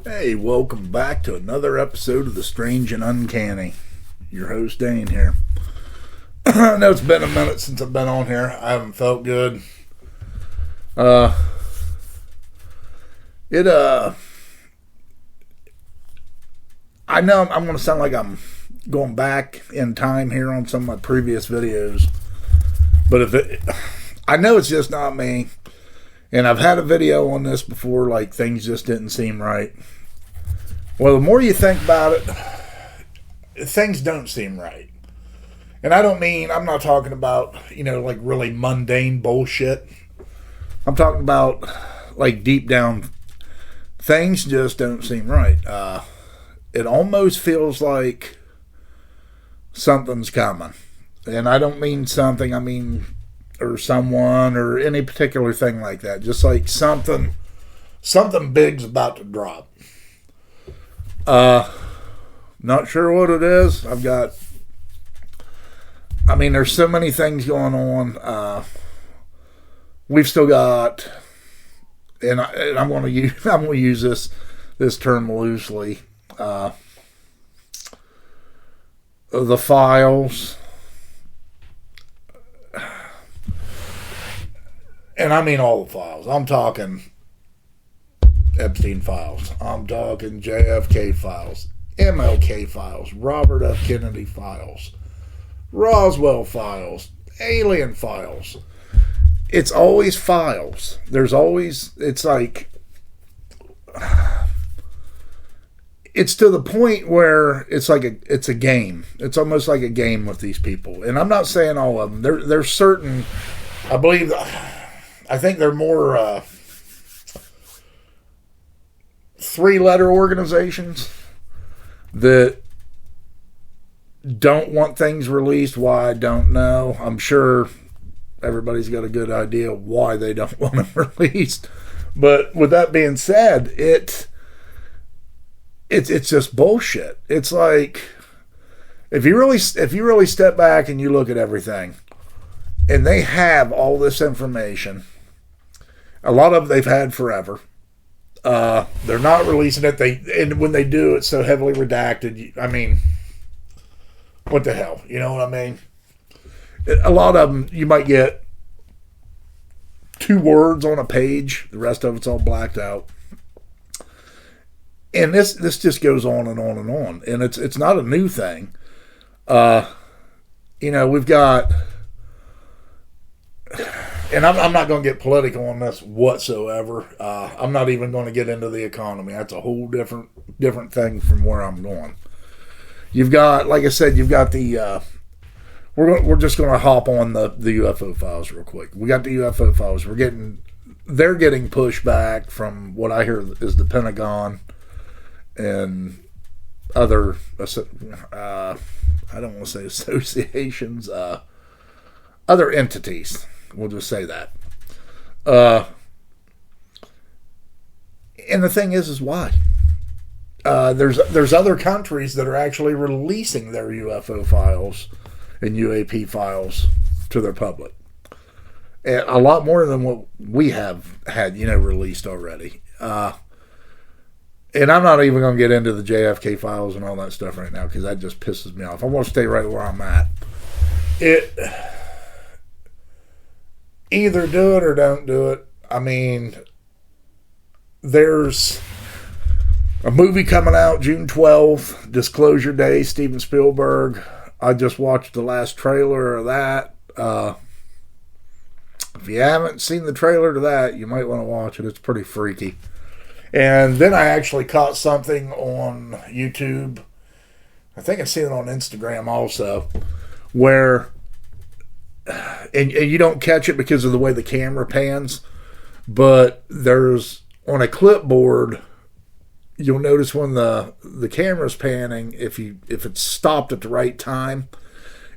Hey, welcome back to another episode of The Strange and Uncanny. Your host, Dane, here. I know it's been a minute since I've been on here. I haven't felt good. I know I'm going to sound like I'm going back in time here on some of my previous videos. But I know it's just not me. And I've had a video on this before, like things just didn't seem right. Well, the more you think about it, things don't seem right. And I'm not talking about, like really mundane bullshit. I'm talking about, like, deep down, things just don't seem right. It almost feels like something's coming. And I don't mean something, or someone, or any particular thing like that. Just like something big's about to drop. Not sure what it is. There's so many things going on. We've still got, and I'm going to use this term loosely. The files, and I mean all the files. I'm talking Epstein files. I'm talking JFK files, MLK files, Robert F. Kennedy files, Roswell files, alien files. It's always files. It's to the point where it's a game. It's almost like a game with these people. And I'm not saying all of them. There's certain, I think they're more three-letter organizations that don't want things released. Why, I don't know. I'm sure everybody's got a good idea why they don't want them released. But with that being said, it's just bullshit. It's like, if you really step back and you look at everything, and they have all this information, a lot of it they've had forever. They're not releasing it. And when they do, it's so heavily redacted. What the hell? You know what I mean? A lot of them, you might get 2 words on a page. The rest of it's all blacked out. And this just goes on and on and on. And it's not a new thing. We've got, and I'm not going to get political on this whatsoever. I'm not even going to get into the economy. That's a whole different thing from where I'm going. You've got, like I said, you've got the, we're just going to hop on the UFO files real quick. We got the UFO files. They're getting pushed back from what I hear is the Pentagon and other, I don't want to say associations, other entities. We'll just say that. And the thing is why? There's other countries that are actually releasing their UFO files and UAP files to their public. And a lot more than what we have had, released already. And I'm not even going to get into the JFK files and all that stuff right now because that just pisses me off. I want to stay right where I'm at. Either do it or don't do it. There's a movie coming out June 12th, Disclosure Day, Steven Spielberg. I just watched the last trailer of that. If you haven't seen the trailer to that, you might want to watch it. It's pretty freaky. And then I actually caught something on YouTube. I think I've seen it on Instagram also, where, and you don't catch it because of the way the camera pans, but there's, on a clipboard, you'll notice when the camera's panning, if it's stopped at the right time,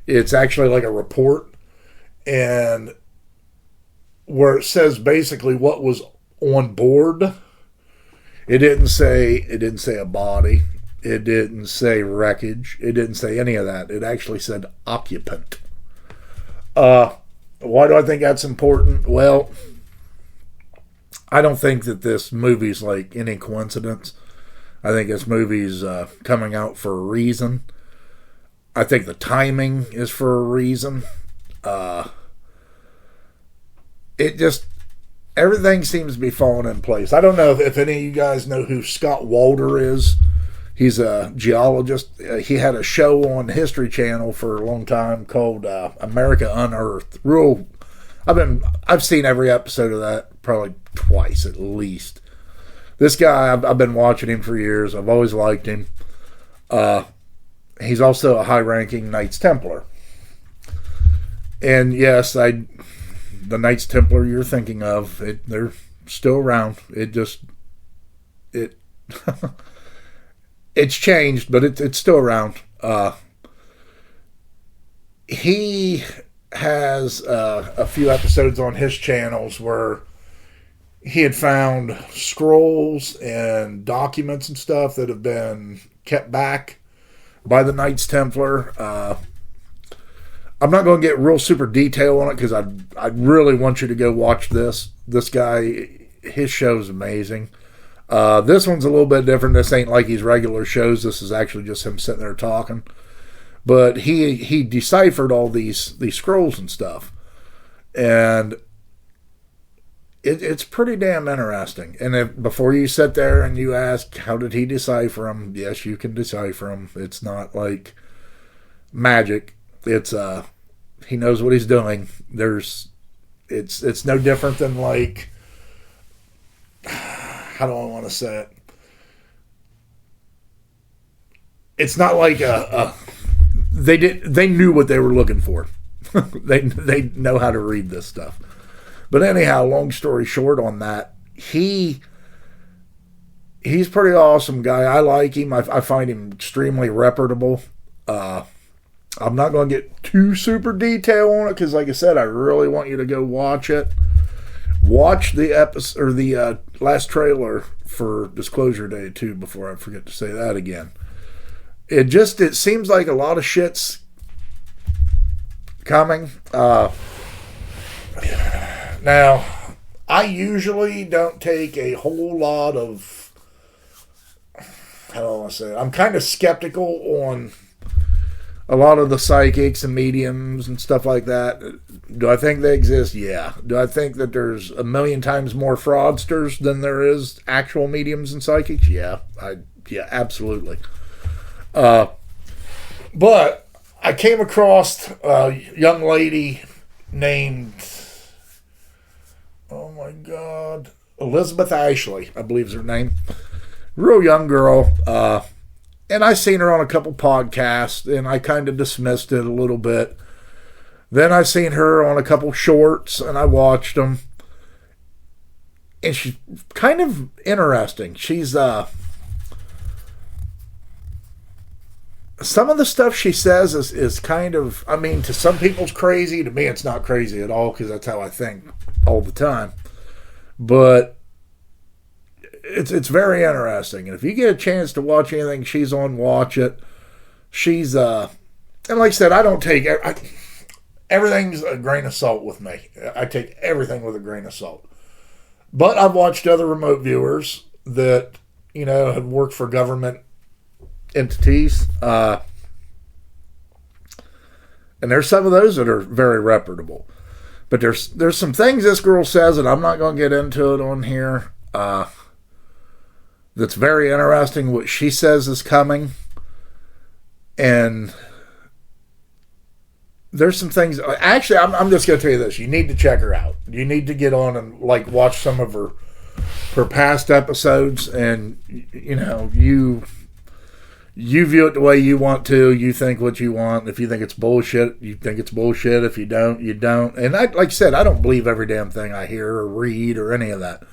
it's actually like a report, and where it says basically what was on board. It didn't say a body. It didn't say wreckage. It didn't say any of that. It actually said occupant. Why do I think that's important? Well, I don't think that this movie's like any coincidence. I think this movie's coming out for a reason. I think the timing is for a reason. It just, everything seems to be falling in place. I don't know if any of you guys know who Scott Walter is. He's a geologist. He had a show on History Channel for a long time called America Unearthed. I've seen every episode of that probably twice at least. This guy, I've been watching him for years. I've always liked him. He's also a high-ranking Knights Templar. And yes, the Knights Templar you're thinking of, they're still around. It's changed, but it's still around. He has a few episodes on his channels where he had found scrolls and documents and stuff that have been kept back by the Knights Templar. I'm not going to get real super detail on it because I really want you to go watch this. This guy, his show's amazing. This one's a little bit different. This ain't like his regular shows. This is actually just him sitting there talking. But he deciphered all these scrolls and stuff. And it's pretty damn interesting. And before you sit there and you ask, how did he decipher them? Yes, you can decipher them. It's not like magic. It's he knows what he's doing. It's no different than like, how do I want to say it? It's not like they knew what they were looking for. they know how to read this stuff. But anyhow, long story short on that, he's pretty awesome guy. I like him. I find him extremely reputable. I'm not going to get too super detail on it because, like I said, I really want you to go watch it. Watch the episode or the last trailer for Disclosure Day too. Before I forget to say that again, it seems like a lot of shit's coming. Now, I usually don't take a whole lot of, how do I want to say it? I'm kind of skeptical on a lot of the psychics and mediums and stuff like that. Do I think they exist? Yeah. Do I think that there's a million times more fraudsters than there is actual mediums and psychics? Yeah. Yeah, absolutely. But I came across a young lady named, oh my God, Elizabeth Ashley, I believe is her name. Real young girl. And I seen her on a couple podcasts, and I kind of dismissed it a little bit. Then I seen her on a couple shorts, and I watched them. And she's kind of interesting. She's, some of the stuff she says is kind of, I mean, to some people's crazy. To me, it's not crazy at all, because that's how I think all the time. But it's very interesting. And if you get a chance to watch anything she's on, watch it. She's, and like I said, I don't take, everything's a grain of salt with me. I take everything with a grain of salt. But I've watched other remote viewers that, have worked for government entities. And there's some of those that are very reputable. But there's some things this girl says, and I'm not going to get into it on here, that's very interesting. What she says is coming. And there's some things. Actually, I'm just going to tell you this. You need to check her out. You need to get on and watch some of her past episodes, and you view it the way you want to. You think what you want. If you think it's bullshit, you think it's bullshit. If you don't, you don't. And like I said, I don't believe every damn thing I hear or read or any of that.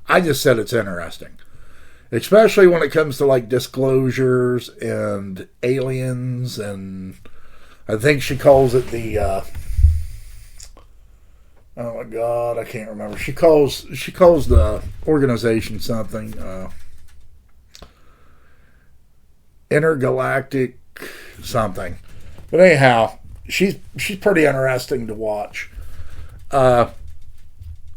I just said it's interesting. Especially when it comes to disclosures and aliens, and I think she calls it the oh my God, I can't remember. She calls the organization something intergalactic something. But anyhow, she's pretty interesting to watch. I've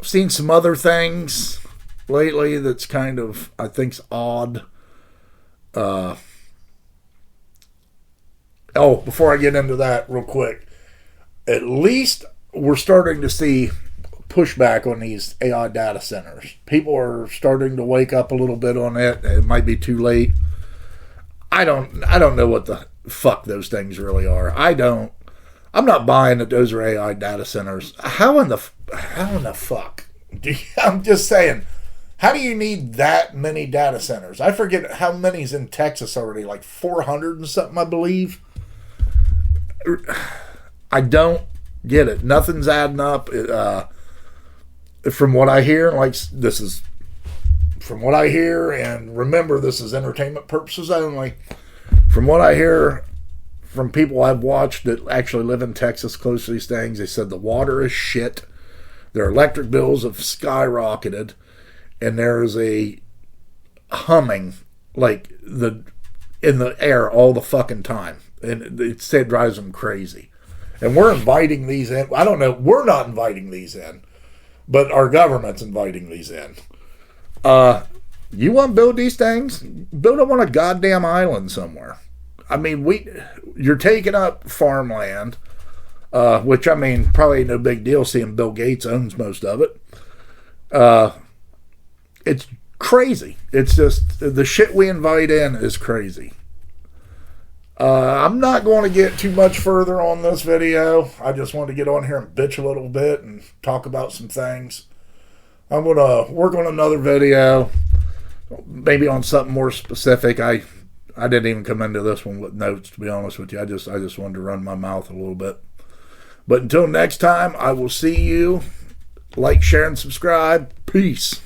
seen some other things lately that's kind of, I think's odd. Oh, before I get into that real quick, at least we're starting to see pushback on these AI data centers. People are starting to wake up a little bit on it. It might be too late. I don't know what the fuck those things really are. I'm not buying that those are AI data centers. How in the fuck? I'm just saying, how do you need that many data centers? I forget how many's in Texas already, like 400 and something, I believe. I don't get it. Nothing's adding up. From what I hear, from what I hear, and remember, this is entertainment purposes only. From what I hear from people I've watched that actually live in Texas close to these things, they said the water is shit. Their electric bills have skyrocketed, and there's a humming in the air all the fucking time. And it drives them crazy. And we're inviting these in. I don't know. We're not inviting these in, but our government's inviting these in. You want to build these things? Build them on a goddamn island somewhere. I mean, you're taking up farmland, which, I mean, probably no big deal seeing Bill Gates owns most of it. It's crazy. It's just the shit we invite in is crazy. I'm not going to get too much further on this video. I just want to get on here and bitch a little bit and talk about some things. I'm going to work on another video, maybe on something more specific. I didn't even come into this one with notes, to be honest with you. I just wanted to run my mouth a little bit. But until next time, I will see you. Like, share, and subscribe. Peace.